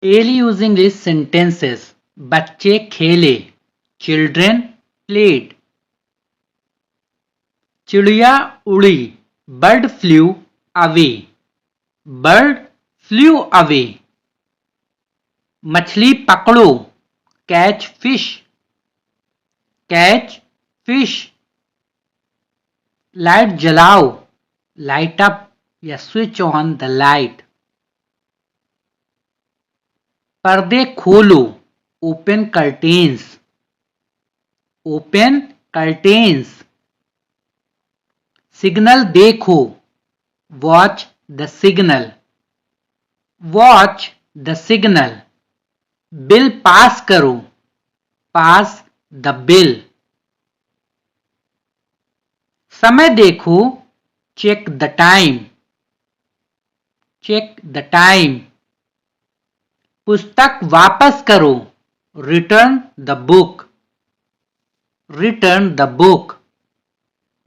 Daily use English sentences. बच्चे खेले. Children played. चिड़िया उड़ी. Bird flew away. Bird flew away. मछली पकड़ो. Catch fish. Catch fish. Light जलाओ. Light up या switch on the light. पर्दे खोलो. Open curtains. Open curtains. Signal देखो. Watch the signal. Watch the signal. Bill pass करो. Pass the bill. समय देखो. Check the time. Check the time. पुस्तक वापस करो. Return the book. Return the book.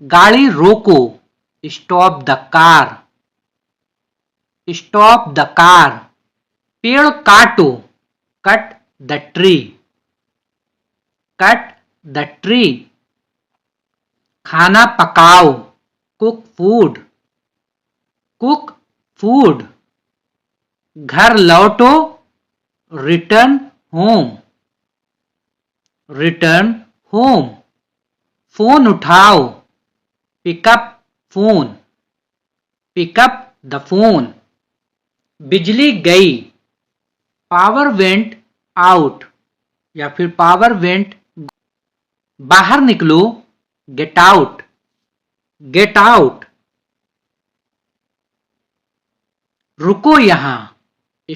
गाड़ी रोको. Stop the car. Stop the car. पेड़ काटो. Cut the tree. Cut the tree. खाना पकाओ. Cook food. Cook food. घर लौटो. Return home. Return home. Phone उठाओ. Pick up phone. Pick up the phone. बिजली गई. Power went out या फिर power went. बाहर निकलो. Get out. Get out. रुको यहां.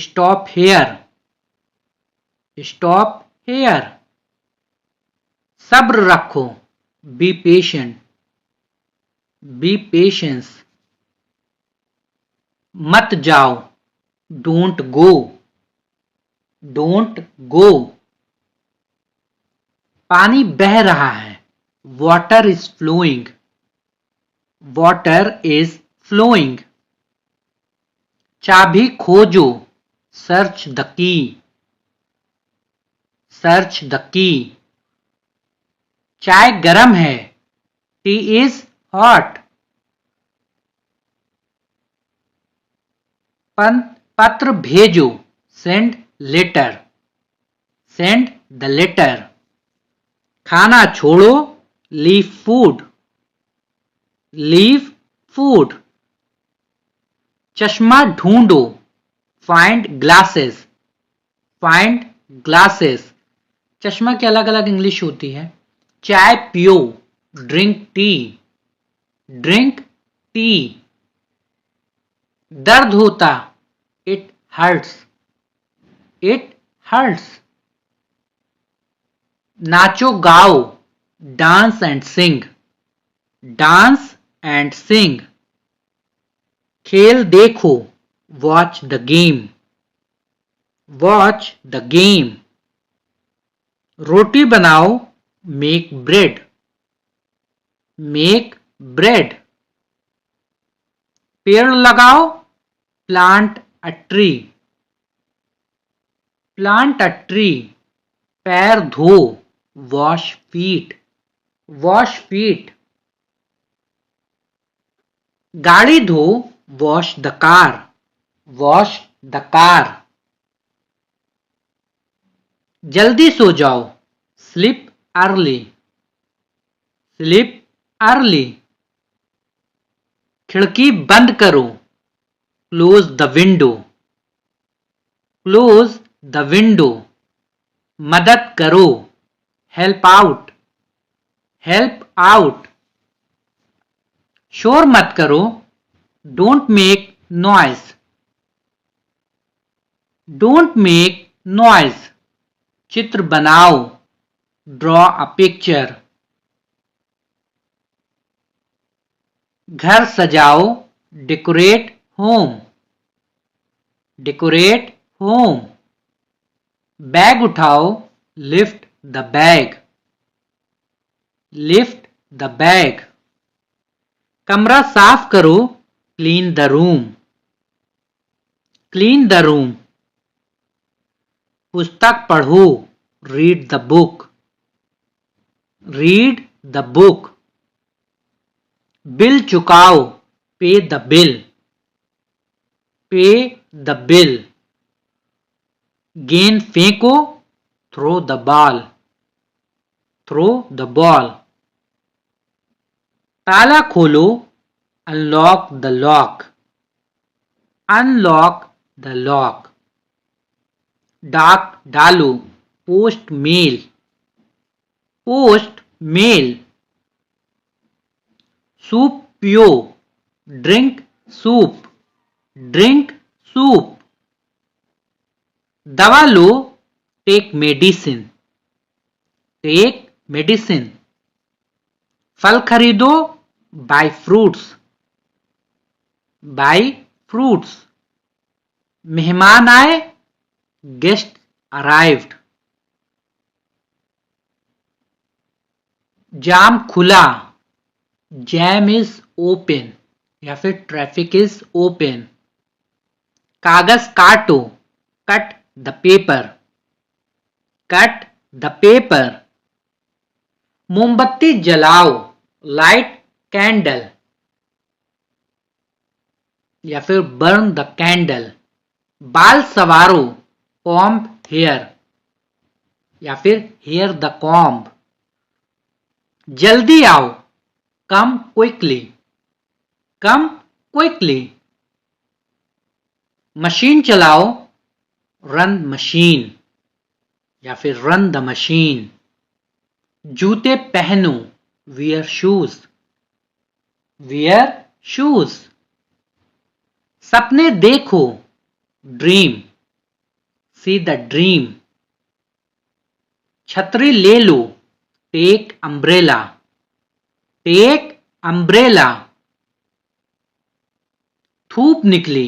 Stop here. Stop here. सब्र रखो. Be patient. Be patient. मत जाओ. Don't go. Don't go. पानी बह रहा है. Water is flowing. Water is flowing. चाबी खोजो. Search the key. Search the key. चाय गरम है. Tea is hot. पत्र भेजो. Send letter. Send the letter. खाना छोड़ो. Leave food. Leave food. चश्मा ढूंढो. Find glasses. Find glasses. चश्मा की अलग अलग इंग्लिश होती है. चाय पियो. Drink tea. Drink tea. दर्द होता. It hurts. It hurts. नाचो गाओ. Dance and sing. Dance and sing. खेल देखो. Watch the game. Watch the game. रोटी बनाओ. Make bread. Make bread. पेड़ लगाओ. Plant a tree. Plant a tree. पैर धो. Wash feet. Wash feet. गाड़ी धो. Wash the car. Wash the car. जल्दी सो जाओ. Sleep early. Sleep early. खिड़की बंद करो. Close the window. Close the window. मदद करो. Help out. Help out. शोर मत करो. Don't make noise. Don't make noise. चित्र बनाओ. Draw a picture. घर सजाओ. Decorate home. Decorate home. Bag उठाओ. Lift the bag. Lift the bag. कमरा साफ करो. Clean the room. Clean the room. पुस्तक पढ़ो, read the book, read the book. बिल चुकाओ, pay the bill, pay the bill. गेंद फेंको, throw the ball, throw the ball. ताला खोलो, unlock the lock, unlock the lock. डाक डालो, पोस्ट मेल, पोस्ट मेल। सूप पियो, ड्रिंक सूप, ड्रिंक सूप। दवा लो, टेक मेडिसिन, टेक मेडिसिन। फल खरीदो, बाय फ्रूट्स, बाय फ्रूट्स। मेहमान आए, गेस्ट अराइव्ड। जाम खुला, जैम इज ओपन या फिर ट्रैफिक इज ओपन। कागज काटो, cut the paper, cut the paper. मोमबत्ती जलाओ, लाइट कैंडल या फिर बर्न द कैंडल। बाल संवारो, कॉम्ब हेयर या फिर हेयर द कॉम्ब। जल्दी आओ, कम क्विकली, कम क्विकली। मशीन चलाओ, रन मशीन या फिर रन द मशीन। जूते पहनो, वियर शूज, वियर शूज। सपने देखो, ड्रीम, सी द ड्रीम। छतरी ले लो, टेक अम्ब्रेला, टेक अम्ब्रेला। धूप निकली,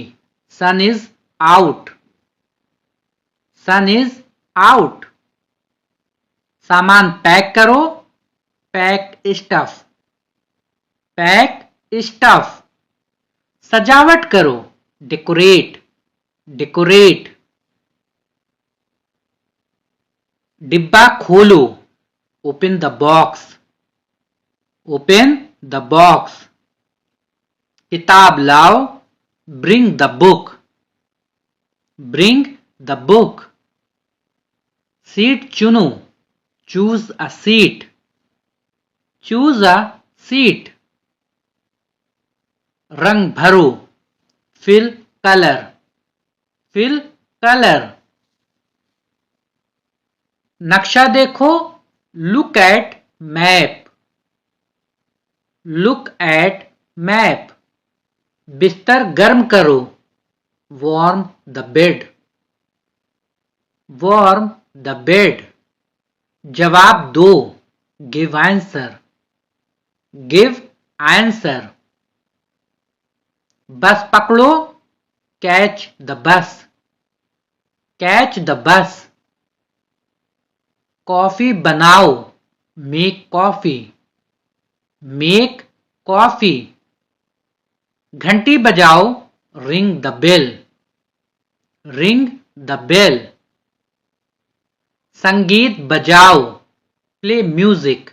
sun is out, sun is out. सामान पैक करो, पैक स्टफ, पैक स्टफ। सजावट करो, डेकोरेट, डेकोरेट। डिब्बा खोलो, open the box, open the box. किताब लाओ, bring the book, bring the book. Seat चुनो, choose a seat, choose a seat. रंग भरो, फिल कलर, फिल कलर। नक्शा देखो, look at map, look at map. बिस्तर गर्म करो, warm the bed, warm the bed. जवाब दो, give answer, give answer. Bus पकड़ो, catch the bus, catch the bus. Coffee बनाओ, मेक कॉफी, मेक कॉफी। घंटी बजाओ, ring the bell, ring the bell. संगीत बजाओ, प्ले म्यूजिक,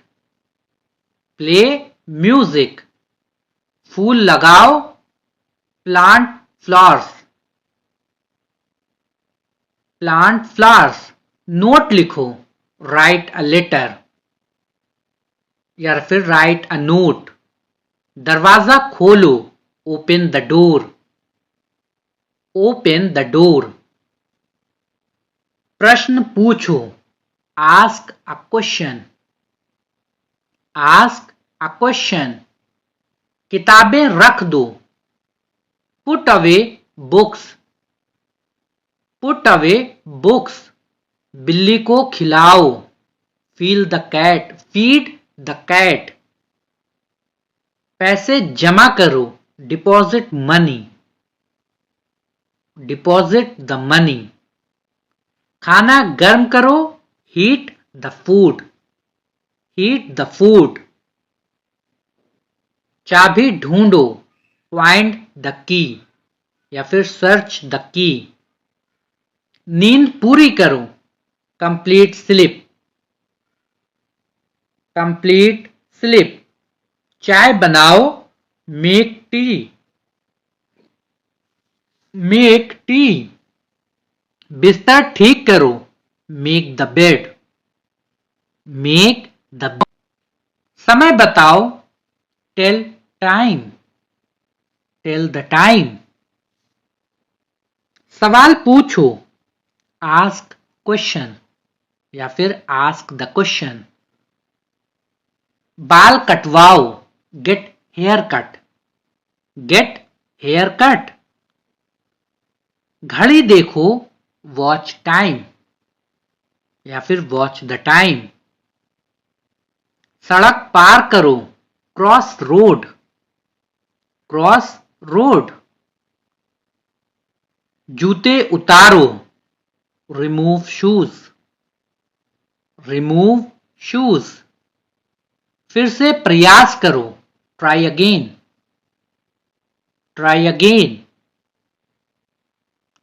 प्ले म्यूजिक। फूल लगाओ, plant flowers, plant flowers. Note लिखो, write a letter या फिर राइट अ नोट। दरवाजा खोलो, open the door, open the door. प्रश्न पूछो, ask a question, ask a question. किताबें रख दो, put away books, put away books. बिल्ली को खिलाओ, feel the cat, feed the cat. पैसे जमा करो, deposit money, deposit the money. खाना गर्म करो, heat the food, heat the food. चाबी ढूंढो, फाइंड द की या फिर सर्च द की। नींद पूरी करो, कंप्लीट स्लीप, कंप्लीट स्लीप। चाय बनाओ, मेक टी, मेक टी। बिस्तर ठीक करो, make the bed, make the. समय बताओ, tell time, tell the time. सवाल पूछो, आस्क क्वेश्चन या फिर आस्क द क्वेश्चन। बाल कटवाओ, get haircut, get haircut. घड़ी देखो, वॉच टाइम या फिर वॉच द टाइम। सड़क पार करो, क्रॉस रोड, क्रॉस रोड। जूते उतारो, रिमूव शूज, रिमूव शूज। फिर से प्रयास करो, ट्राई अगेन, ट्राई अगेन।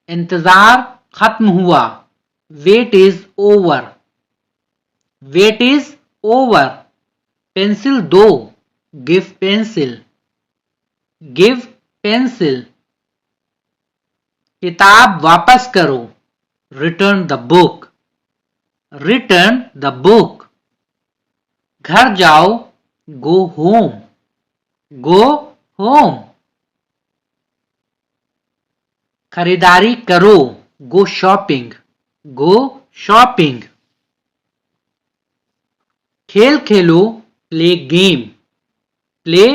इंतजार खत्म हुआ, wait is over, wait is over. Pencil दो, गिव पेंसिल, गिव पेंसिल। किताब वापस करो, return the book, return the book. घर जाओ, गो होम, गो होम। खरीदारी करो, गो शॉपिंग, गो शॉपिंग। खेल खेलो, प्ले गेम, प्ले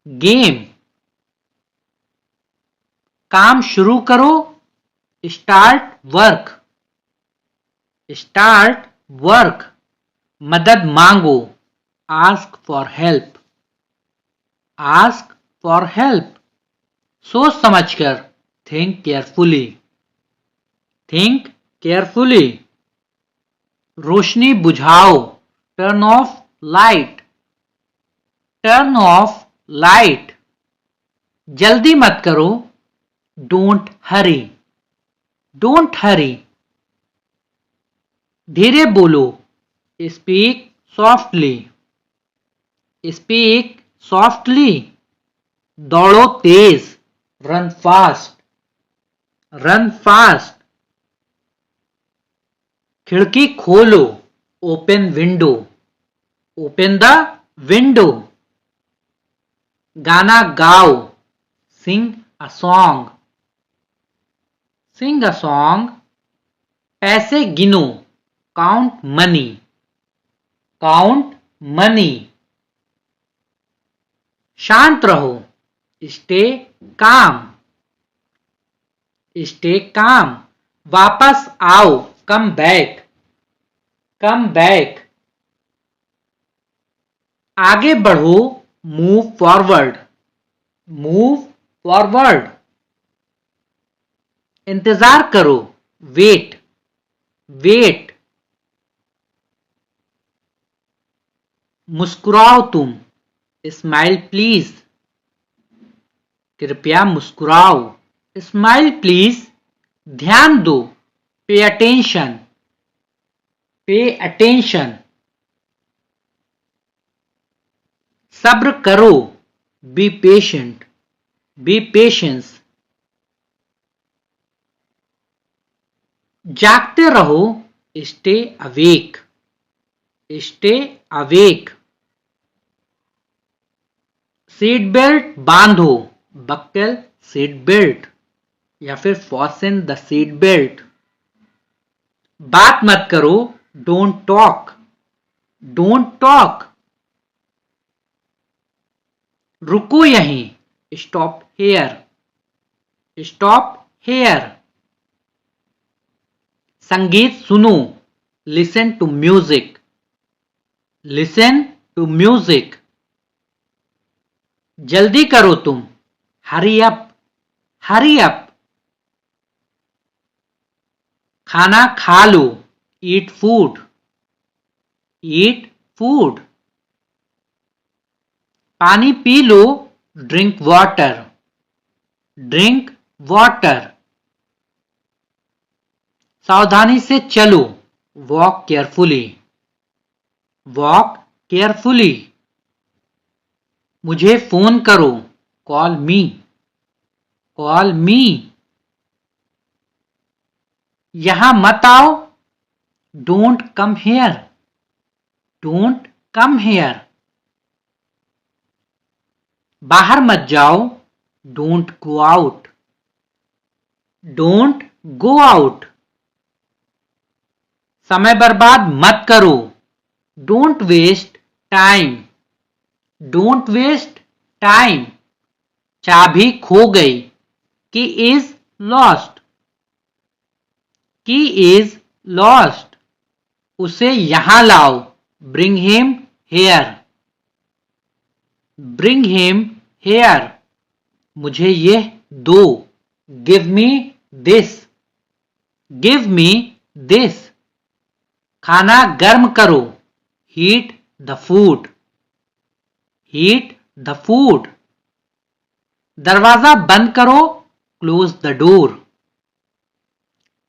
गेम। काम शुरू करो, स्टार्ट वर्क, स्टार्ट वर्क। मदद मांगो, ask for help, ask for help. सोच समझकर, थिंक केयरफुली, थिंक केयरफुली। रोशनी बुझाओ, turn off light, turn off light. जल्दी मत करो, डोंट हरी, डोंट हरी। धीरे बोलो, स्पीक सॉफ्टली, स्पीक सॉफ्टली। दौड़ो तेज, रन फास्ट, रन फास्ट। खिड़की खोलो, open window, open the window. गाना गाओ, सिंग a song, Singh a song. पैसे गिनो, काउंट मनी, काउंट मनी। शांत रहो, स्टे काम, स्टे काम। वापस आओ, कम बैक, कम बैक। आगे बढ़ो, मूव फॉरवर्ड, मूव फॉरवर्ड। इंतजार करो, वेट, वेट। मुस्कुराओ तुम, स्माइल प्लीज, कृपया मुस्कुराओ, स्माइल प्लीज। ध्यान दो, पे अटेंशन, पे अटेंशन। सब्र करो, बी पेशेंट, बी पेशेंस। जागते रहो, stay awake, stay awake. Seat belt बांधो, बक्कल सीट बेल्ट या फिर फॉसन द सीट बेल्ट। बात मत करो, डोंट टॉक, डोंट टॉक। रुको यहीं, स्टॉप हेयर, स्टॉप हेयर। संगीत सुनो, listen to music, listen to music. जल्दी करो तुम, हरी अप, हरी अप। खाना खा लो, ईट फूड, ईट फूड। पानी पी लो, ड्रिंक वाटर, ड्रिंक वाटर। सावधानी से चलो, Walk carefully. Walk carefully. मुझे फोन करो. Call me. Call me. यहां मत आओ. Don't come here. Don't come here. बाहर मत जाओ. Don't go out. Don't go out. समय बर्बाद मत करो. Don't waste time. Don't waste time. चाबी खो गई. Key is lost. Key is lost. उसे यहां लाओ. Bring him here. Bring him here. मुझे यह दो. Give me this. Give me this. खाना गर्म करो. Heat the food. Heat the food. दरवाजा बंद करो. Close the door.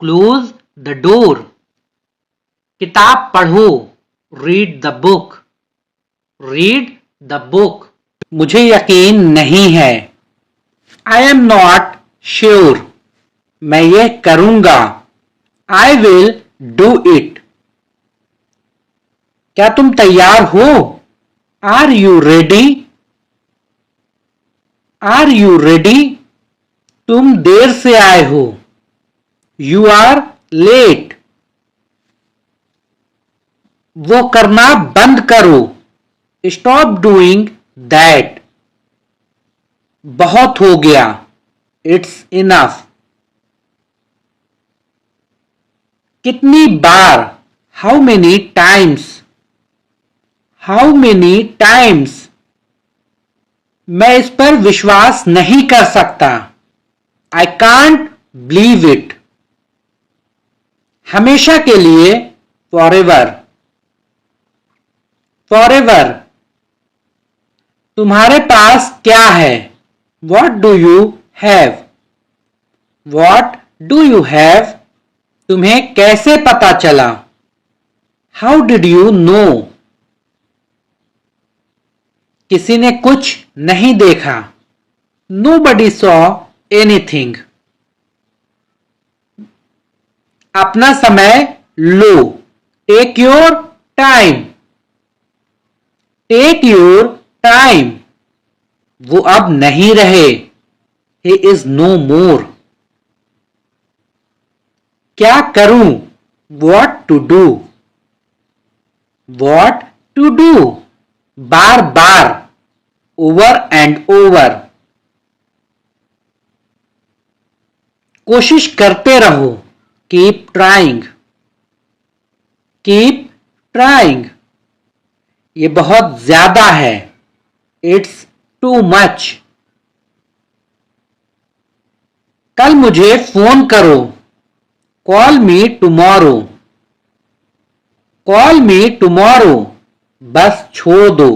Close the door. किताब पढ़ो. Read the book. Read the book. मुझे यकीन नहीं है. I am not sure. मैं यह करूंगा. I will do it. क्या तुम तैयार हो? Are you ready? Are you ready? तुम देर से आए हो. You are late. वो करना बंद करो. Stop doing that. बहुत हो गया. It's enough. कितनी बार? How many times? How many times? मैं इस पर विश्वास नहीं कर सकता. I can't believe it. हमेशा के लिए. Forever. Forever. तुम्हारे पास क्या है? What do you have? What do you have? तुम्हें कैसे पता चला? How did you know? किसी ने कुछ नहीं देखा. Nobody saw anything. अपना समय लो. Take your time. Take your time. वो अब नहीं रहे. He is no more. क्या करूं? What to do? What to do? Bar bar. Over and over. कोशिश करते रहो. Keep trying. Keep trying. ये बहुत ज्यादा है. It's too much. कल मुझे फोन करो. Call me tomorrow. Call me tomorrow. बस छोड़ दो.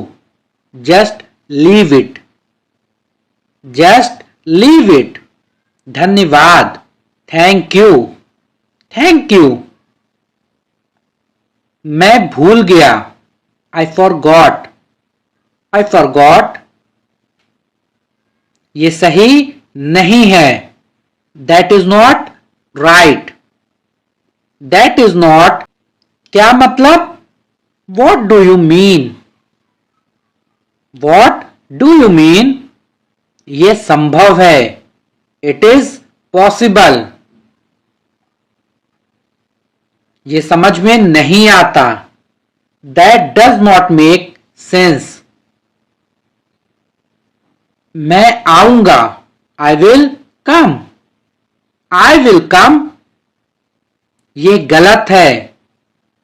Just leave it. Just leave it. धन्यवाद. Thank you. Thank you. मैं भूल गया. I forgot. I forgot. ये सही नहीं है. That is not right. That is not. क्या मतलब? What do you mean? What do you mean? ये संभव है. It is possible. ये समझ में नहीं आता. That does not make sense. मैं आऊंगा. I will come. I will come. ये गलत है.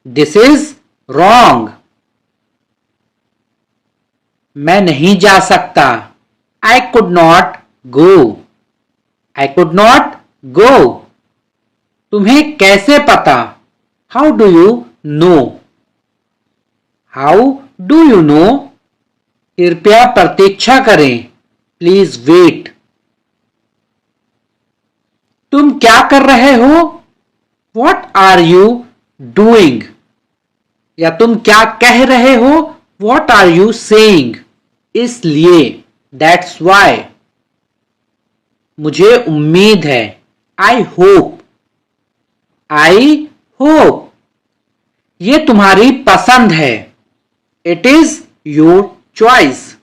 This is wrong. मैं नहीं जा सकता. I could not go. I could not go. तुम्हें कैसे पता? How do you know? How do you know? कृपया प्रतीक्षा करें. Please wait. तुम क्या कर रहे हो? What are you डूइंग, या तुम क्या कह रहे हो, वॉट आर यू सेइंग, इसलिए, दैट्स वाई। मुझे उम्मीद है, आई होप, आई होप। ये तुम्हारी पसंद है, it is your choice,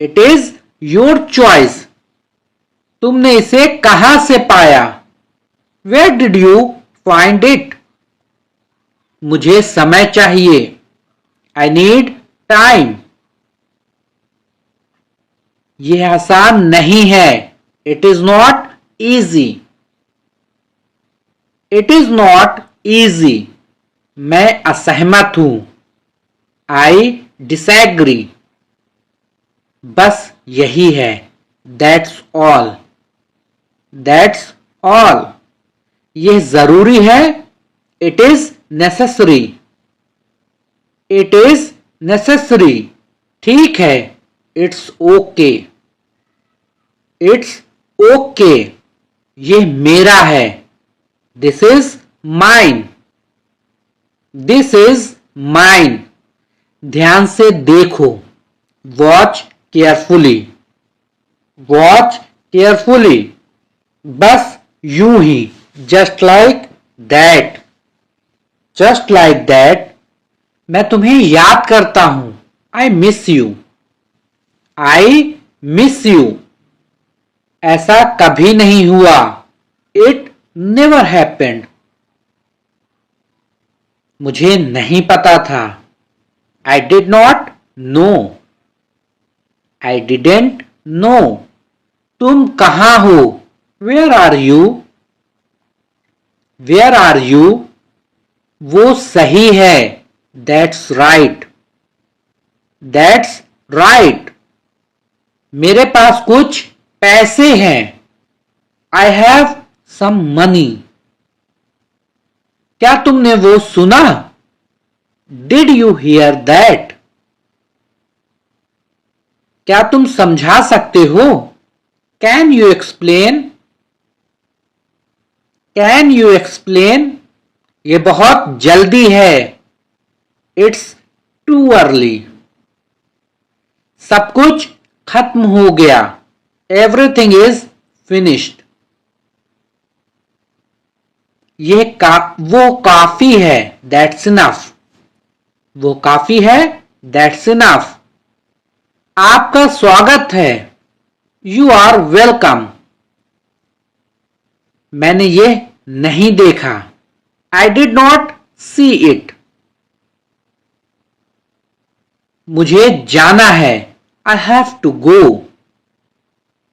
it is your choice. तुमने इसे कहां से पाया, where did you find it. मुझे समय चाहिए, आई नीड टाइम। यह आसान नहीं है, it is not easy, it is not easy. मैं असहमत हूं, आई डिसएग्री। बस यही है, दैट्स ऑल, दैट्स ऑल। यह जरूरी है, it is necessary, it is necessary. ठीक है, इट्स ओके, इट्स ओके। यह मेरा है, this is mine, this is mine. ध्यान से देखो, वॉच केयरफुली, वॉच केयरफुली। बस यूं ही, just like that, just like that. मैं तुम्हें याद करता हूं, I miss you, I miss you. ऐसा कभी नहीं हुआ, इट नेवर हैपेंड। मुझे नहीं पता था, I did not know, I didn't know. तुम कहां हो, where are you, where are you. वो सही है, दैट्स राइट, दैट्स राइट। मेरे पास कुछ पैसे हैं, आई हैव सम मनी। क्या तुमने वो सुना, डिड यू हियर दैट। क्या तुम समझा सकते हो, can you explain, can you explain. ये बहुत जल्दी है, इट्स टू अर्ली। सब कुछ खत्म हो गया, एवरीथिंग इज फिनिश्ड। वो काफी है, दैट्स इनफ, वो काफी है, दैट्स इनफ। आपका स्वागत है, यू आर वेलकम। मैंने ये नहीं देखा, I did not see it. मुझे जाना है, I have to go,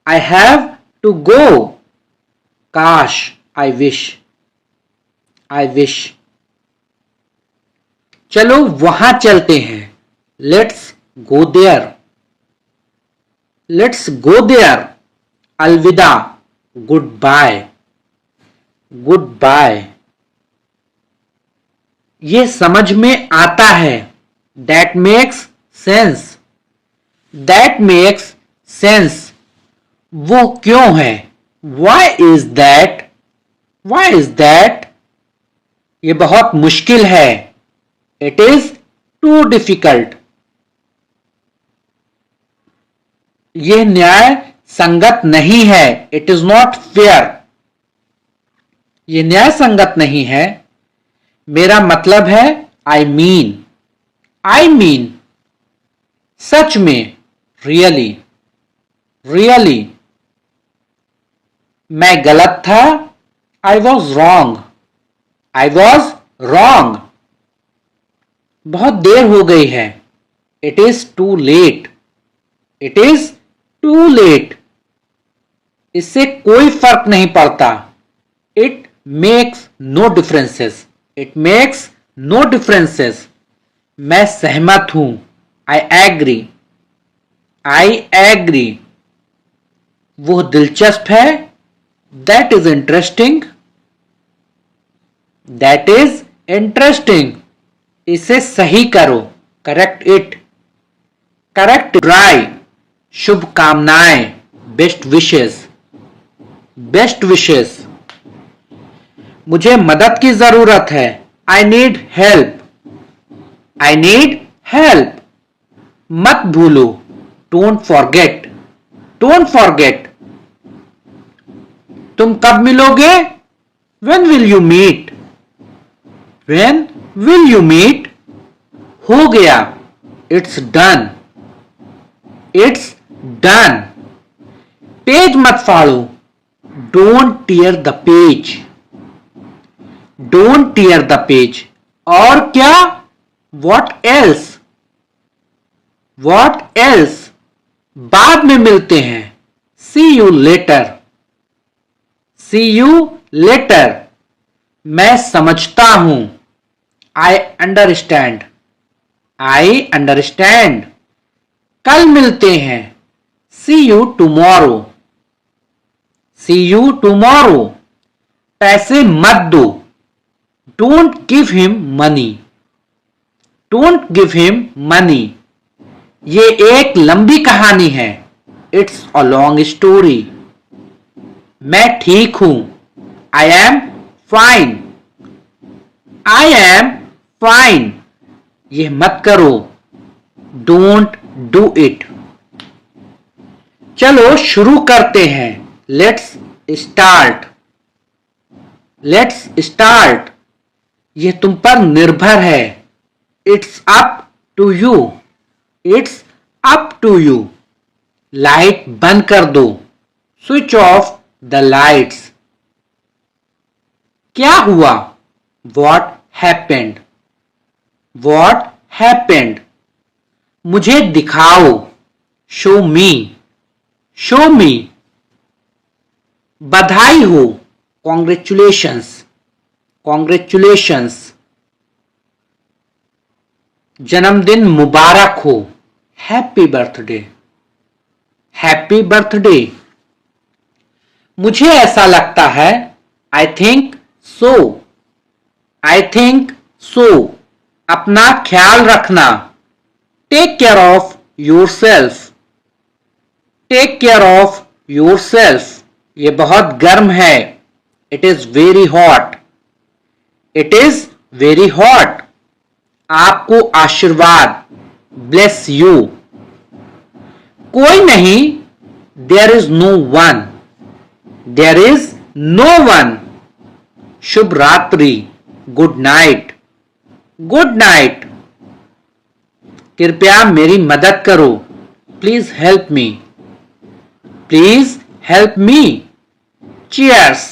I have to go. काश, आई विश, आई विश। चलो वहां चलते हैं, let's go there, let's go there. अलविदा, गुड बाय, गुड बाय। ये समझ में आता है, that makes sense, that makes sense. वो क्यों है, why is that, why is that. ये बहुत मुश्किल है, इट इज टू डिफिकल्ट। यह न्याय संगत नहीं है, इट इज नॉट फेयर। यह न्याय संगत नहीं है। मेरा मतलब है, आई मीन, आई मीन। सच में, रियली, रियली। मैं गलत था, I was wrong, I was wrong. बहुत देर हो गई है, it is too late, it is too late. इससे कोई फर्क नहीं पड़ता, it makes no differences, it makes no differences. मैं सहमत हूं, आई एग्री, आई एग्री। वो दिलचस्प है, that is interesting, that is interesting. इसे सही करो, करेक्ट इट, करेक्ट ट्राई। शुभकामनाएं, बेस्ट विशेस, बेस्ट विशेस। मुझे मदद की जरूरत है, I need help. I need help. मत भूलो. Don't forget. Don't forget. तुम कब मिलोगे? When will you meet? When will you meet? हो गया. It's done. It's done. Page मत फाड़ो. Don't tear the page. Don't tear the page. और क्या? What else? What else? बाद में मिलते हैं. See you later. See you later. मैं समझता हूं. I understand. I understand. कल मिलते हैं. See you tomorrow. See you tomorrow. पैसे मत दो. Don't give him money. Don't give him money. ये एक लंबी कहानी है. It's a long story. मैं ठीक हूं. I am fine. I am fine. ये मत करो. Don't do it. चलो शुरू करते हैं. Let's start. Let's start. ये तुम पर निर्भर है. It's up to you. It's up to you. Light बंद कर दो. Switch off the lights. क्या हुआ? What happened? What happened? मुझे दिखाओ. Show me. Show me. बधाई हो. Congratulations. Congratulations. जन्मदिन मुबारक हो. Happy birthday. Happy birthday. मुझे ऐसा लगता है. I think so. I think so. अपना ख्याल रखना. Take care of yourself. Take care of yourself. ये बहुत गर्म है. It is very hot. It is very hot. आपको आशीर्वाद. Bless you. कोई नहीं. There is no one. There is no one. शुभ रात्रि. Good night. Good night. कृपया मेरी मदद करो. Please help me. Please help me. Cheers.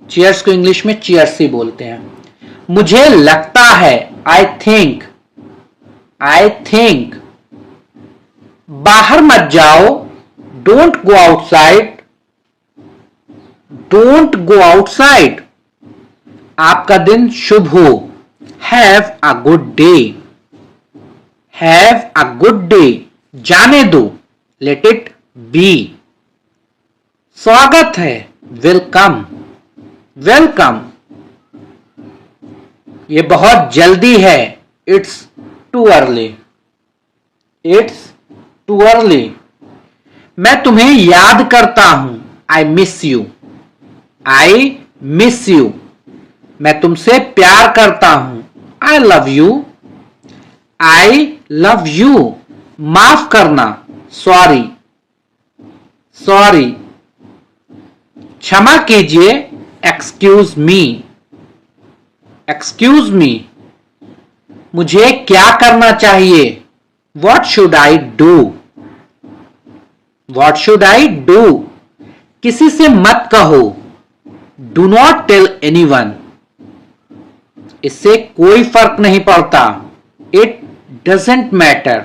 Cheers को इंग्लिश में cheers ही बोलते हैं. मुझे लगता है. I think. I think. बाहर मत जाओ. Don't go outside. Don't go outside. आपका दिन शुभ हो. Have a good day. Have a good day. जाने दो. Let it be. स्वागत है. Welcome. Welcome. ये बहुत जल्दी है. It's too early. It's too early. मैं तुम्हें याद करता हूं. I miss you. I miss you. मैं तुमसे प्यार करता हूं. I love you. I love you. माफ करना. Sorry. Sorry. क्षमा कीजिए. Excuse me. Excuse me. मुझे क्या करना चाहिए? What should I do? What should I do? किसी से मत कहो. Do not tell anyone. इससे कोई फर्क नहीं पड़ता. It doesn't matter.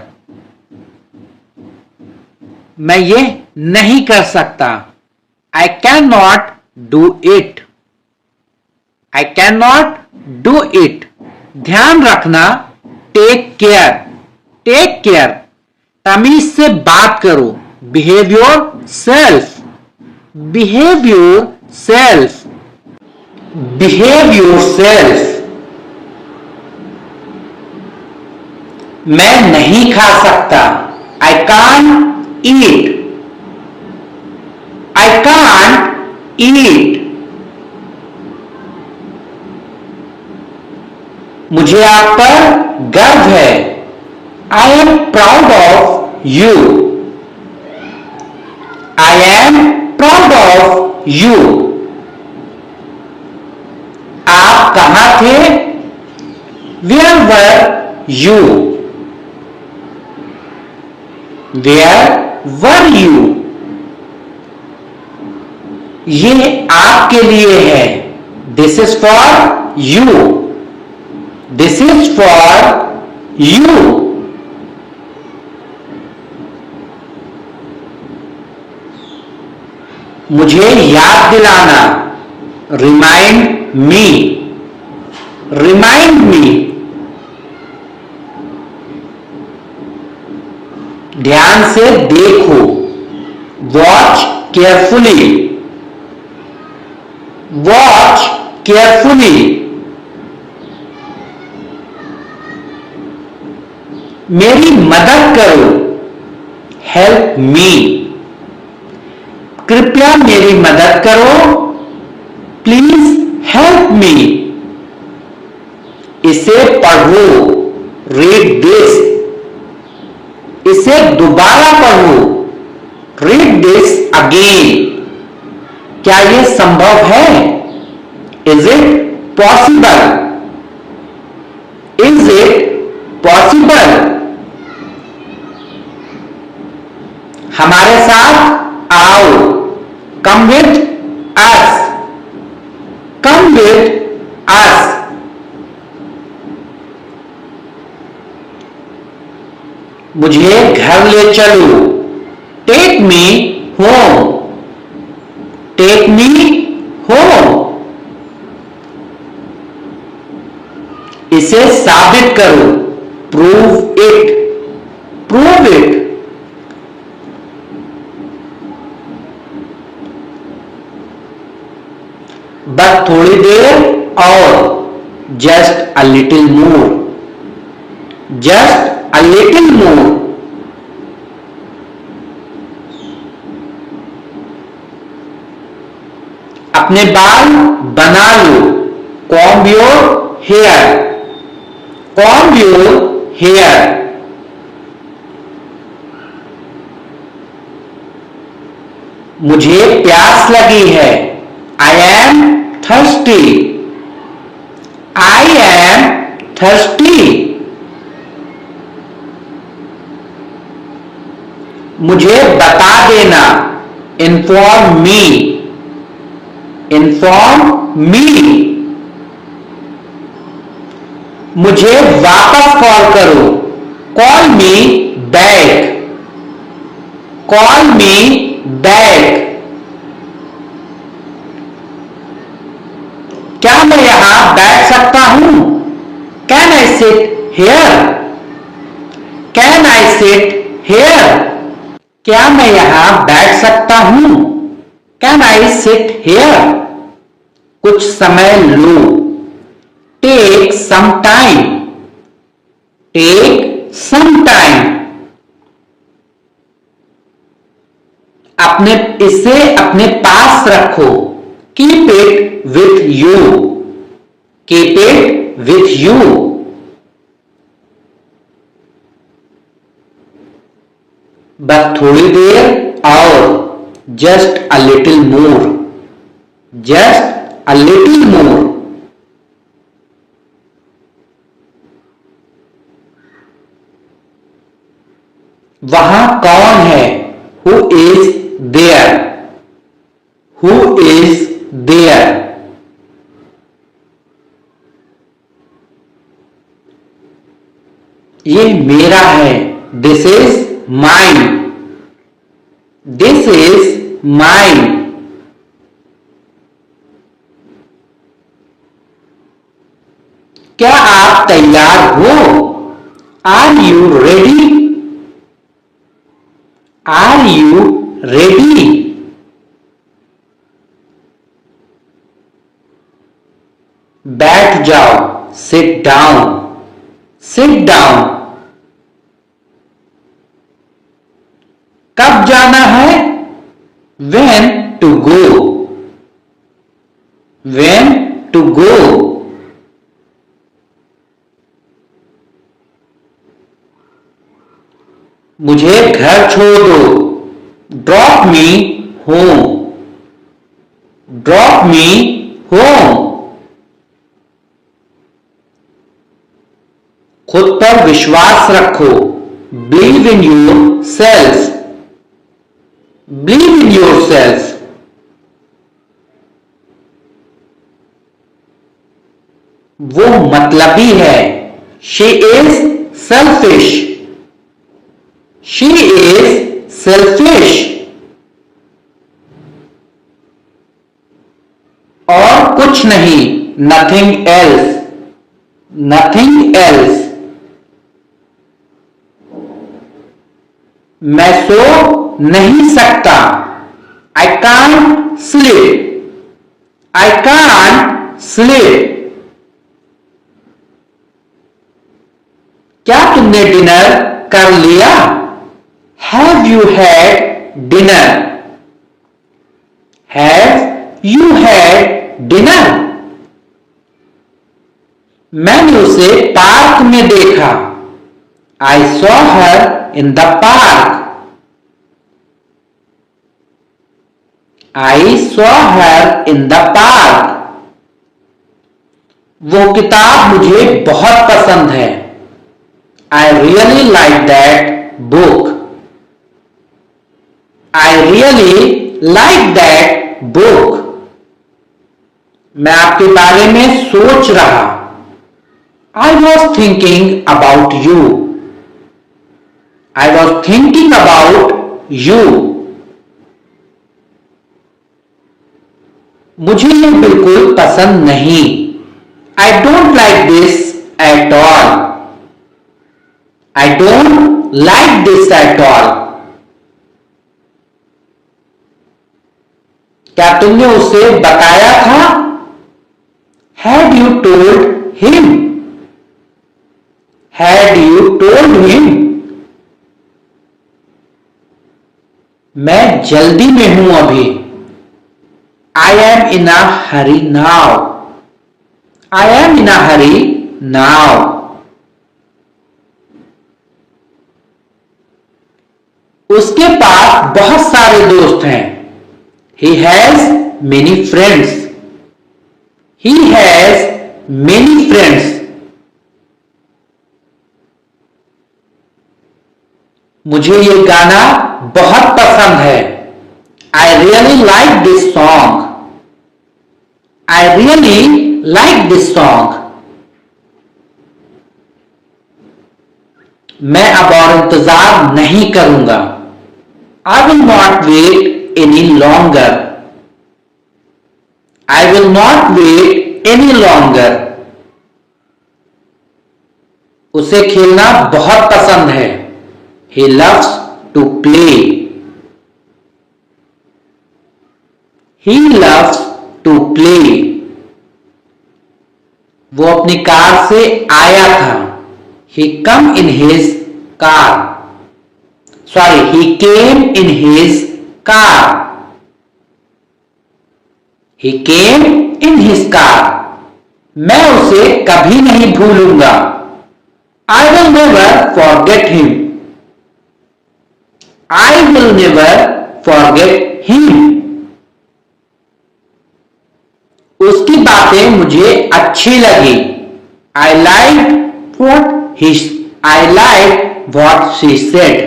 मैं ये नहीं कर सकता. I cannot do it. I cannot do it. ध्यान रखना. Take care. Take care. तमीज से बात करो. Behave yourself. Behave yourself. Behave yourself. मैं नहीं खा सकता. I can't eat. I can't eat. मुझे आप पर गर्व है। I am proud of you. I am proud of you. आप कहां थे? Where were you? Where were you? ये आपके लिए है। This is for you. This is for you. मुझे याद दिलाना। Remind me. Remind me. ध्यान से देखो। Watch carefully. Watch carefully. मेरी मदद करो। Help me. कृपया मेरी मदद करो। Please help me. इसे पढ़ो। Read this. इसे दोबारा पढ़ो। Read this again. क्या यह संभव है? Is it possible? Is it possible? हमारे साथ आओ। Come with us. Come with us. मुझे घर ले चलो। Take me home. Take me home. इसे साबित करो। Prove it. Prove it. बस थोड़ी देर और। Just a little more. Just a little more. अपने बाल बना लो। Comb your hair. Comb your hair. मुझे प्यास लगी है। I am thirsty. I am thirsty. मुझे बता देना। Inform me. Inform me. मुझे वापस कॉल करो। Call me back. Call me back. क्या मैं यहां बैठ सकता हूं? Can I sit here? Can I sit here? क्या मैं यहां बैठ सकता हूं? Can I sit here? कुछ समय लो। Take some time. Take some time. इसे अपने पास रखो। Keep it with you. Keep it with you. बस थोड़ी देर और। Just a little more. Just a little more. वहां कौन है? Who is there? Who is there? ये मेरा है। This is mine. This is mine. क्या आप तैयार हो? Are you ready? Are you ready? बैठ जाओ। Sit down. Sit down. कब जाना है? When to go? When to go? मुझे घर छोड़ दो। Drop me home. Drop me home. खुद पर विश्वास रखो। Believe in your self. Believe in your self. वो मतलबी है। She is selfish. She is selfish. और कुछ नहीं। Nothing else. Nothing else. मैं सो नहीं सकता। I can't sleep. I can't sleep. क्या तुमने डिनर कर लिया? Have you had dinner? Have you had dinner? मैंने उसे पार्क में देखा। I saw her in the park. I saw her in the park. वो किताब मुझे बहुत पसंद है। I really like that book. I really like that book. मैं आपके बारे में सोच रहा। I was thinking about you. I was thinking about you. मुझे ये बिल्कुल पसंद नहीं। I don't like this at all. I don't like this at all. क्या तुमने उसे बताया था? Had you told him? Had you told him? मैं जल्दी में हूं अभी। I am in a hurry now. I am in a hurry now. उसके पास बहुत सारे दोस्त हैं। He has many friends. He has many friends. मुझे ये गाना बहुत पसंद है। I really like this song. I really like this song. मैं अब और इंतजार नहीं करूंगा। I will not wait any longer. I will not wait any longer. उसे खेलना बहुत पसंद है। He loves to play. He loves to play. वो अपनी कार से आया था। He come in his car. Sorry, he came in his car. He came in his car. मैं उसे कभी नहीं भूलूंगा। I will never forget him. I will never forget him. उसकी बातें मुझे अच्छी लगी। I liked what she said.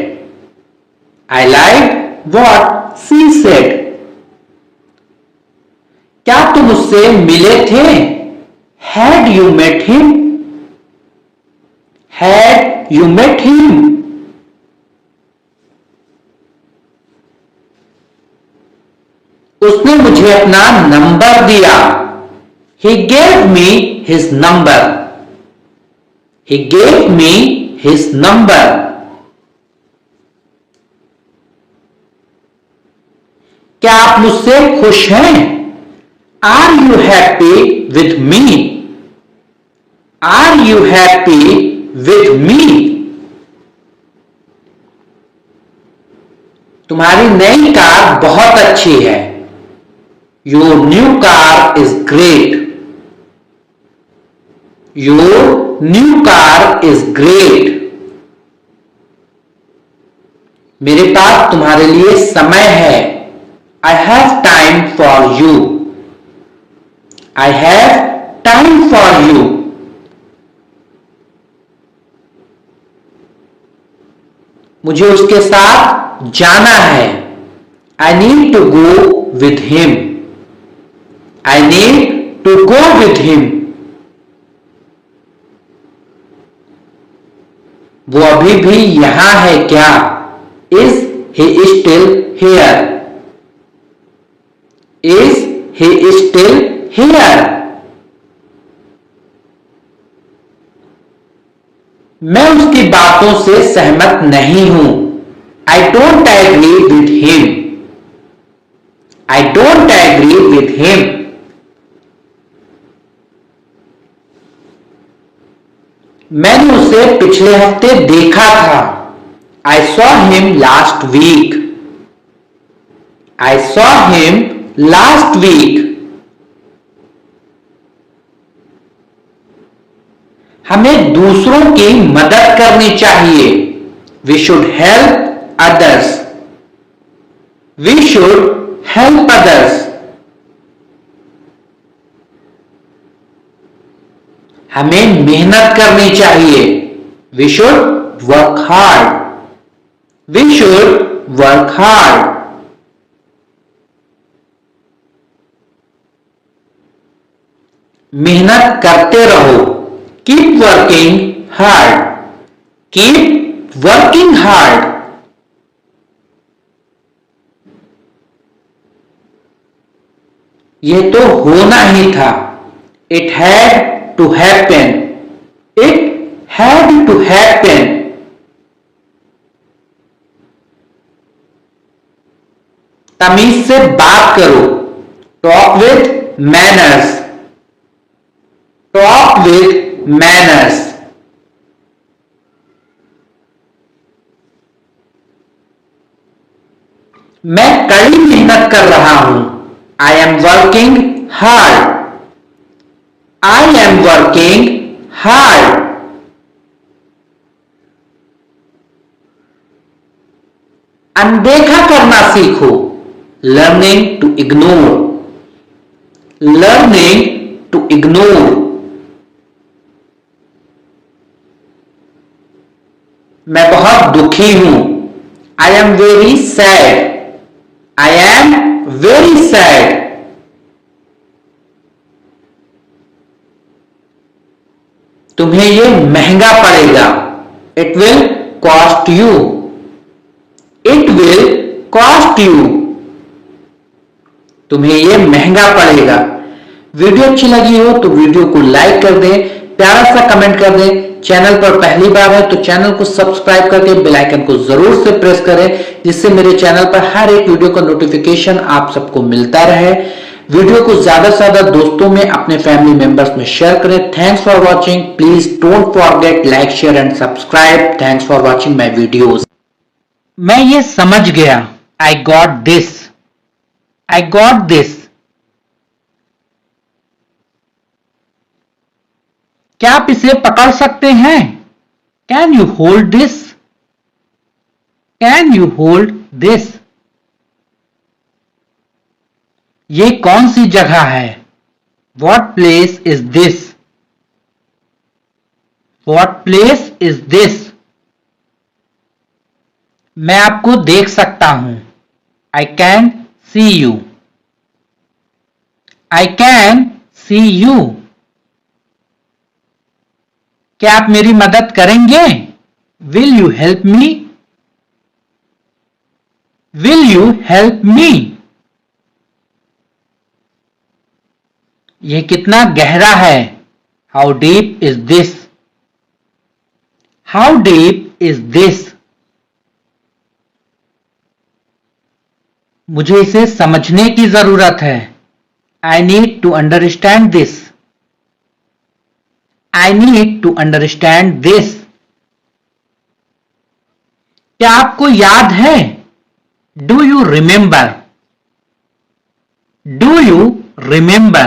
I liked what she said. क्या तुम उससे मिले थे? Had you met him? Had you met him? उसने मुझे अपना नंबर दिया। He gave me his number. He gave me his number. क्या आप मुझसे खुश हैं? Are you happy with me? Are you happy with me? तुम्हारी नई कार बहुत अच्छी है। Your new car is great. Your new car is great. मेरे पास तुम्हारे लिए समय है। I have time for you. I have time for you. मुझे उसके साथ जाना है। I need to go with him. I need to go with him. वो अभी भी यहां है क्या? Is he still here? Is he still here? मैं उसकी बातों से सहमत नहीं हूं। I don't agree with him. I don't agree with him. मैंने उसे पिछले हफ्ते देखा था। I saw him last week. I saw him last week. हमें दूसरों की मदद करनी चाहिए। We should help others. We should help others. हमें मेहनत करनी चाहिए। We should work hard. We should work hard. मेहनत करते रहो। Keep working hard. Keep working hard. ये तो होना ही था। It had to happen. It had to happen. तमीज से बात करो। Talk with manners. Talk with manners. मैं कड़ी मेहनत कर रहा हूं। I am working hard. I am working hard. अनदेखा करना सीखो। Learning to ignore. Learning to ignore. मैं बहुत दुखी हूं। I am very sad. I am very sad. तुम्हें ये महंगा पड़ेगा। It will cost you. It will cost you. तुम्हें ये महंगा पड़ेगा। वीडियो अच्छी लगी हो तो वीडियो को लाइक कर दें, प्यारा सा कमेंट कर दें। चैनल पर पहली बार है तो चैनल को सब्सक्राइब करके बेल आइकन को जरूर से प्रेस करें, जिससे मेरे चैनल पर हर एक वीडियो का नोटिफिकेशन आप सबको मिलता रहे। वीडियो को ज्यादा से ज्यादा दोस्तों में, अपने फैमिली मेंबर्स में शेयर करें। Thanks for watching. Please don't forget like, share and subscribe. Thanks for watching my videos. मैं ये समझ गया। I got this. I got this. क्या आप इसे पकड़ सकते हैं? Can you hold this? Can you hold this? ये कौन सी जगह है? What place is this? What place is this? मैं आपको देख सकता हूं। आई can see you. I can see you. क्या आप मेरी मदद करेंगे? Will you help me? Will you help me? यह कितना गहरा है? How deep is this? How deep is this? मुझे इसे समझने की जरूरत है। I need to understand this. I need to understand this. क्या आपको याद है? Do you remember? Do you remember?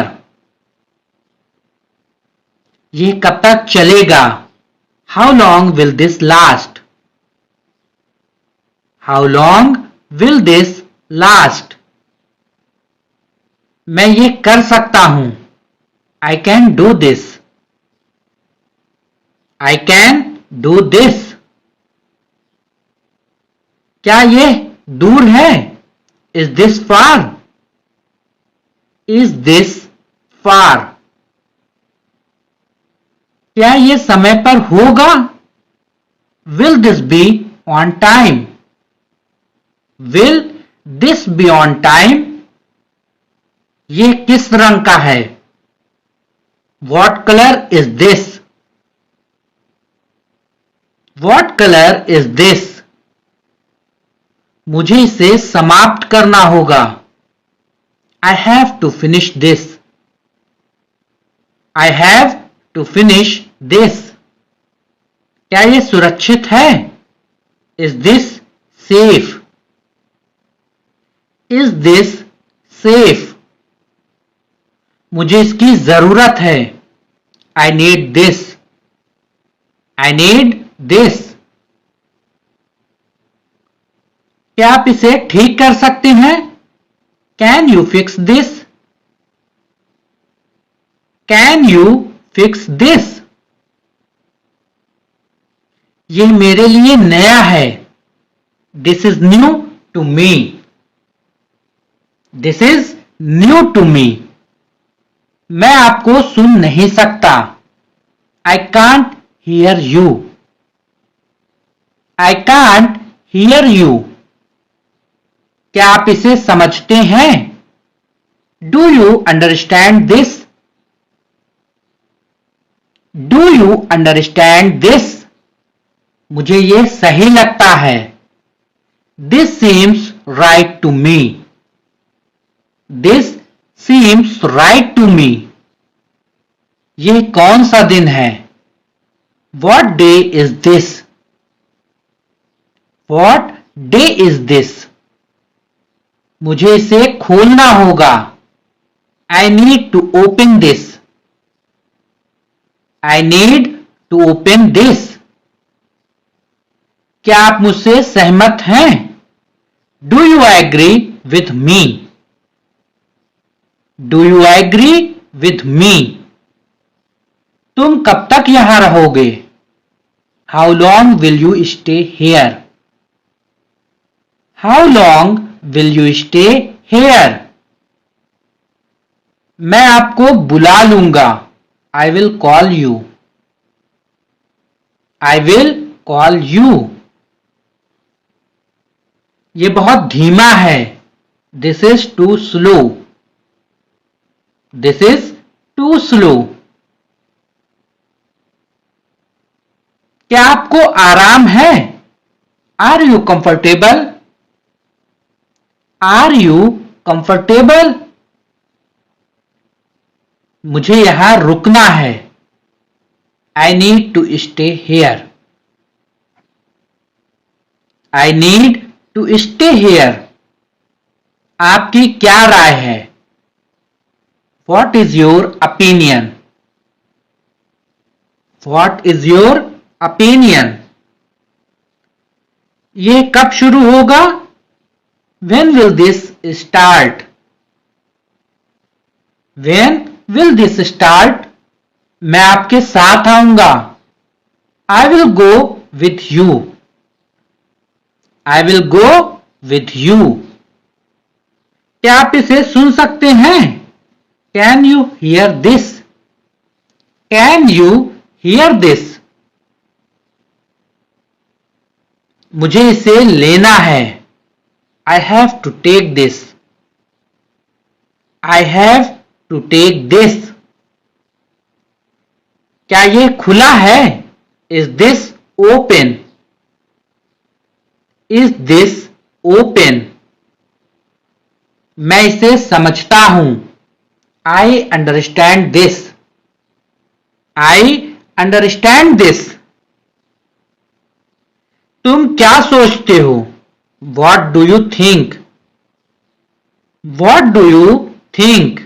ये कब तक चलेगा? How long will this last? How long will this last? मैं ये कर सकता हूं। I can do this. I can do this. क्या ये दूर है? Is this far? Is this far? क्या ये समय पर होगा? Will this be on time? Will this be on time? ये किस रंग का है? What color is this? What color is this? मुझे इसे समाप्त करना होगा। I have to finish this. I have to finish this. क्या ये सुरक्षित है? Is this safe? Is this safe? मुझे इसकी जरूरत है। I need this. I need this. क्या आप इसे ठीक कर सकते हैं? Can you fix this? Can you fix this? ये मेरे लिए नया है। This is new to me. This is new to me. मैं आपको सुन नहीं सकता। I can't hear you. I can't hear you. क्या आप इसे समझते हैं? Do you understand this? Do you understand this? मुझे ये सही लगता है। This seems right to me. This seems right to me. ये कौन सा दिन है? What day is this? What day is this? मुझे इसे खोलना होगा। I need to open this. I need to open this. क्या आप मुझसे सहमत हैं? Do you agree with me? Do you agree with me? तुम कब तक यहां रहोगे? How long will you stay here? How long will you stay here? मैं आपको बुला लूंगा। I will call you. I will call you. ये बहुत धीमा है। This is too slow. This is too slow. क्या आपको आराम है? Are you comfortable? Are you comfortable? मुझे यहां रुकना है। I need to stay here. I need to stay here. आपकी क्या राय है? What is your opinion? What is your opinion? ये कब शुरू होगा? When will this start? When will this start? मैं आपके साथ आऊंगा। I will go with you. I will go with you. क्या आप इसे सुन सकते हैं? Can you hear this? Can you hear this? मुझे इसे लेना है। I have to take this. I have to take this. क्या ये खुला है? Is this open? Is this open? मैं इसे समझता हूं। I understand this. I understand this. तुम क्या सोचते हो? What do you think? What do you think?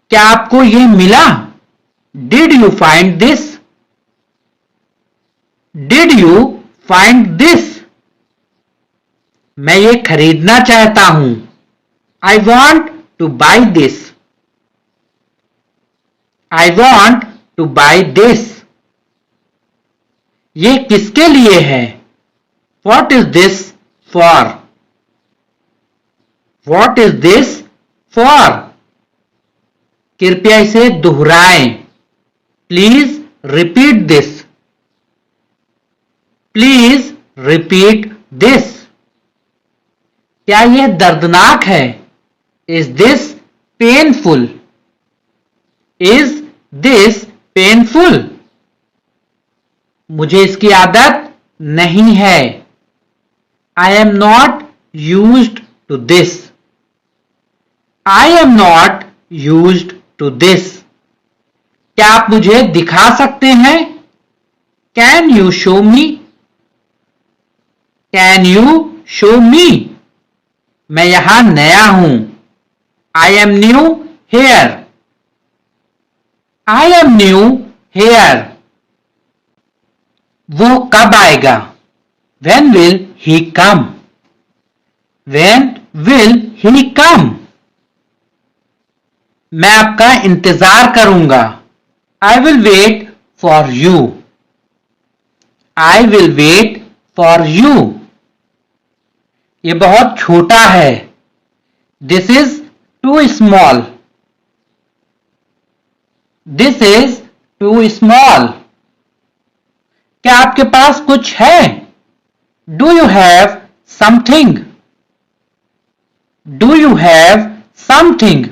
क्या आपको ये मिला? Did you find this? Did you find this? मैं ये खरीदना चाहता हूं। I want to buy this. I want to buy this. ये किसके लिए है? What is this for? What is this for? कृपया इसे दोहराएं। Please repeat this. Please repeat this. क्या यह दर्दनाक है? Is this painful? Is this painful? मुझे इसकी आदत नहीं है। I am not used to this. I am not used to this. क्या आप मुझे दिखा सकते हैं? Can you show me? Can you show me? मैं यहां नया हूं। I am new here. I am new here. वो कब आएगा? When will he come? When will he come? मैं आपका इंतजार करूंगा। I will wait for you. I will wait for you. ये बहुत छोटा है। This is too small. This is too small. क्या आपके पास कुछ है? Do you have something? Do you have something?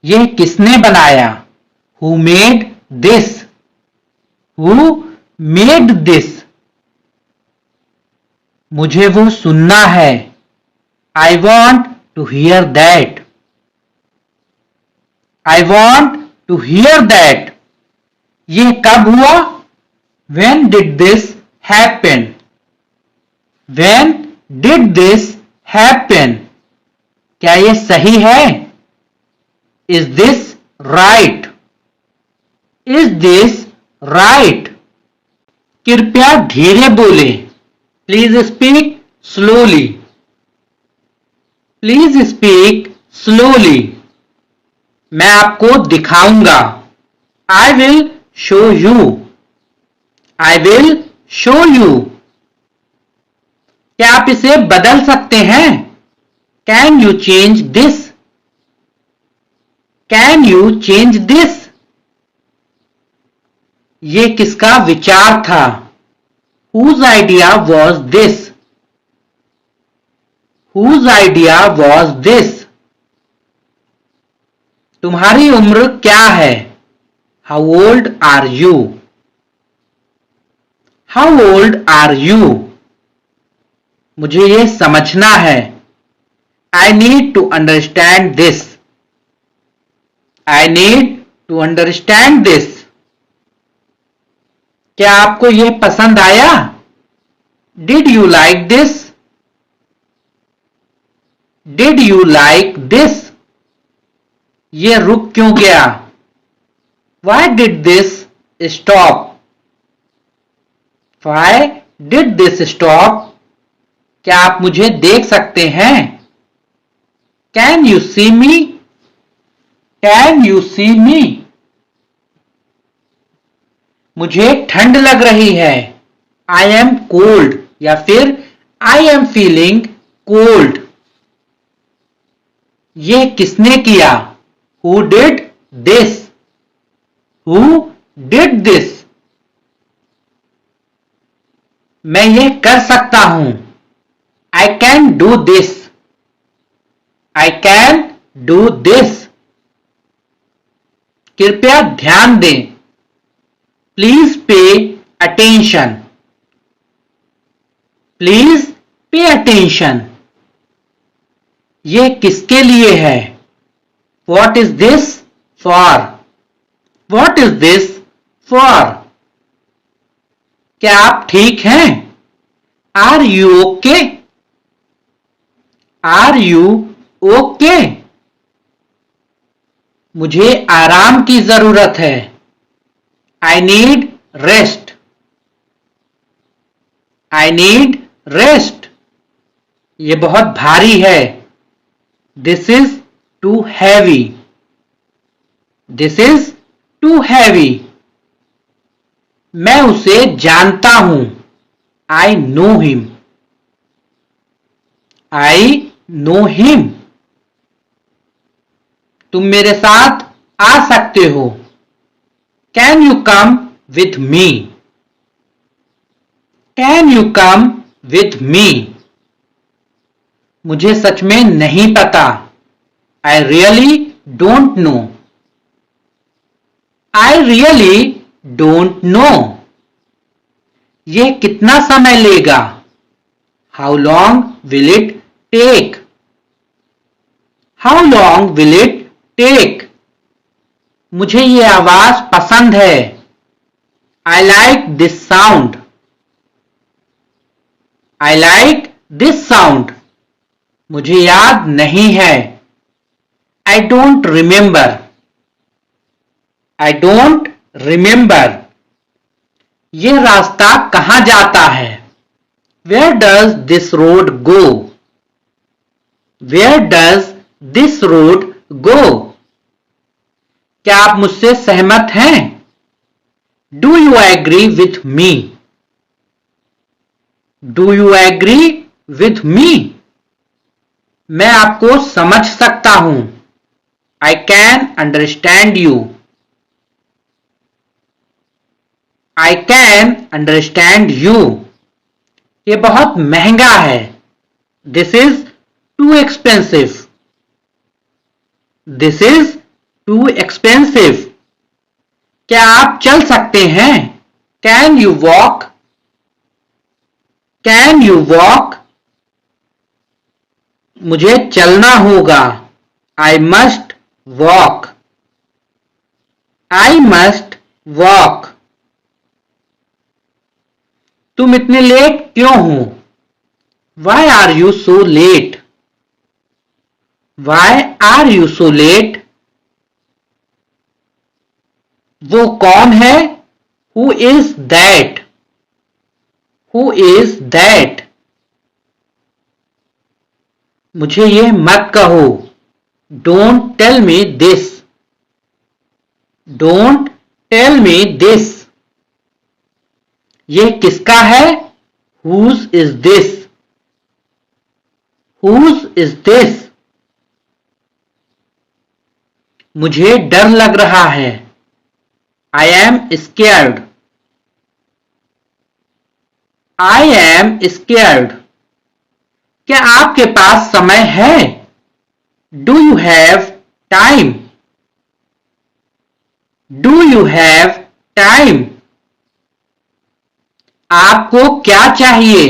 ये किसने बनाया? Who made this? Who made this? मुझे वो सुनना है। I want to hear that. I want to hear that. ये कब हुआ? When did this happen? When did this happen? क्या ये सही है? Is this right? Is this right? कृपया धीरे बोले। Please speak slowly. Please speak slowly. मैं आपको दिखाऊंगा। I will show you. I will show you. क्या आप इसे बदल सकते हैं? Can you change this? Can you change this? ये किसका विचार था? Whose idea was this? Whose idea was this? तुम्हारी उम्र क्या है? How old are you? How old are you? मुझे ये समझना है। I need to understand this. I need to understand this. क्या आपको ये पसंद आया? Did you like this? Did you like this? ये रुक क्यों गया? Why did this stop? Why did this stop? क्या आप मुझे देख सकते हैं? Can you see me? Can you see me? मुझे ठंड लग रही है। I am cold या फिर I am feeling cold. ये किसने किया? Who did this? Who did this? मैं ये कर सकता हूं। I can do this. I can do this. कृपया ध्यान दें। Please pay attention. Please pay attention. ये किसके लिए है? What is this for? What is this for? क्या आप ठीक हैं? Are you okay? Are you okay? मुझे आराम की जरूरत है। I need rest. I need rest. ये बहुत भारी है. This is too heavy. This is too heavy. मैं उसे जानता हूं. I know him. I know him. तुम मेरे साथ आ सकते हो. Can you come with me? Can you come with me? मुझे सच में नहीं पता. I really don't know. I really don't know. ये कितना समय लेगा? How long will it take? How long will it take? मुझे ये आवाज पसंद है. I like this sound. I like this sound. मुझे याद नहीं है. I don't remember. I don't remember. ये रास्ता कहाँ जाता है? Where does this road go? Where does this road go? क्या आप मुझसे सहमत हैं? Do you agree with me? Do you agree with me? मैं आपको समझ सकता हूं. I can understand you. I can understand you. ये बहुत महंगा है. This is too expensive. This is too expensive. क्या आप चल सकते हैं? Can you walk? Can you walk? मुझे चलना होगा. I must walk. I must walk. तुम इतने लेट क्यों हो? Why are you so late? Why are you so late? वो कौन है? Who is that? Who is that? मुझे ये मत कहो. Don't tell me this. Don't tell me this. ये किसका है? Whose is this? Whose is this? मुझे डर लग रहा है. I am scared. I am scared. क्या आपके पास समय है? Do you have time? Do you have time? आपको क्या चाहिए?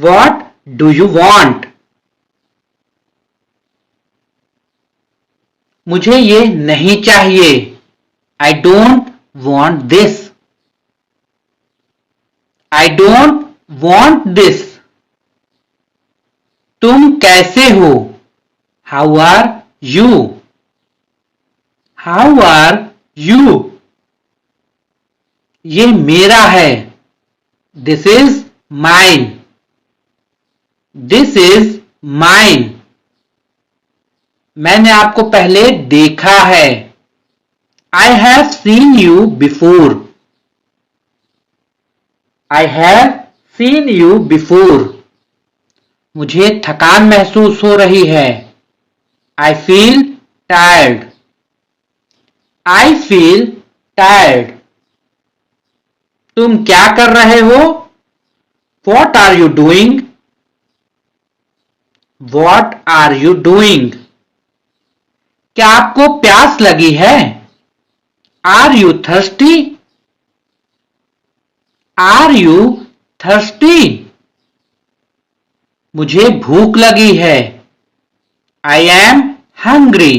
What do you want? मुझे ये नहीं चाहिए. I don't want this. I don't want this. तुम कैसे हो? How are you? How are you? ये मेरा है. This is mine. This is mine. मैंने आपको पहले देखा है. I have seen you before. I have seen you before. मुझे थकान महसूस हो रही है. I feel tired. I feel tired. तुम क्या कर रहे हो? What are you doing? What are you doing? क्या आपको प्यास लगी है? Are you thirsty? Are you thirsty? मुझे भूख लगी है. I am hungry.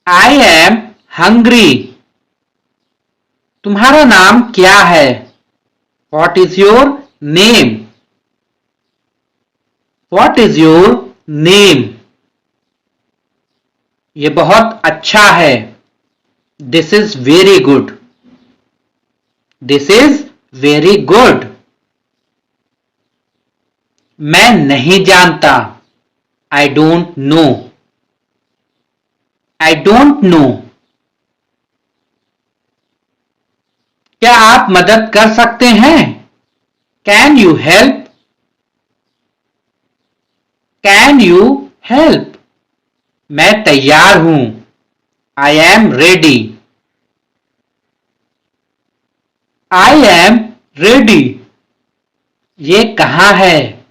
I am hungry. तुम्हारा नाम क्या है? What is your name? What is your name? ये बहुत अच्छा है. This is very good. This is very good. मैं नहीं जानता. I don't know. I don't know. क्या आप मदद कर सकते हैं? Can you help? Can you help? मैं तैयार हूं. I am ready. I am ready. ये कहाँ है?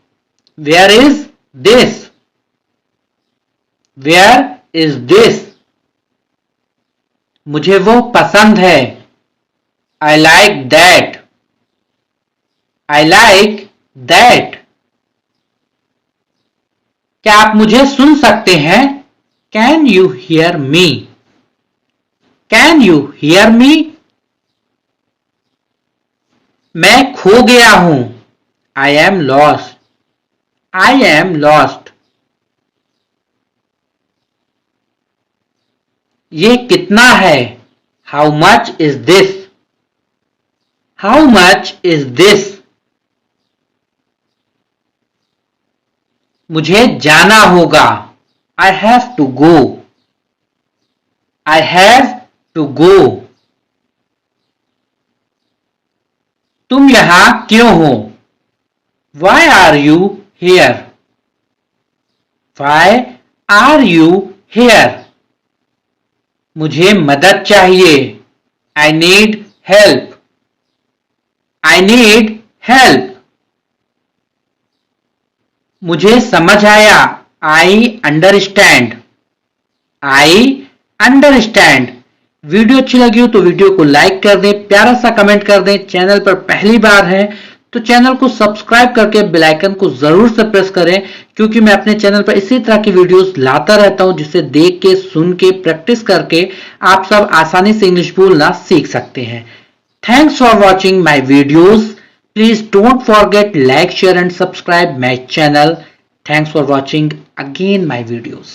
Where is this? Where is this? मुझे वो पसंद है. I like that. I like that. क्या आप मुझे सुन सकते हैं? Can you hear me? Can you hear me? मैं खो गया हूं. I am lost. I am lost. ये कितना है? How much is this? How much is this? मुझे जाना होगा. I have to go. I have to go. तुम यहां क्यों हो? Why are you here? Why are you here? मुझे मदद चाहिए. I need help. I need help. मुझे समझ आया. I understand. I understand. Video अच्छी लगी हो तो वीडियो को लाइक कर दें, प्यारा सा कमेंट कर दें. चैनल पर पहली बार है तो चैनल को सब्सक्राइब करके बेल आइकन को जरूर से प्रेस करें, क्योंकि मैं अपने चैनल पर इसी तरह की वीडियोस लाता रहता हूं जिसे देख के, सुन के, प्रैक्टिस करके आप सब आसानी से इंग्लिश बोलना सीख सकते हैं. Thanks for watching my videos. Please don't forget like, share and subscribe my channel. Thanks for watching again my videos.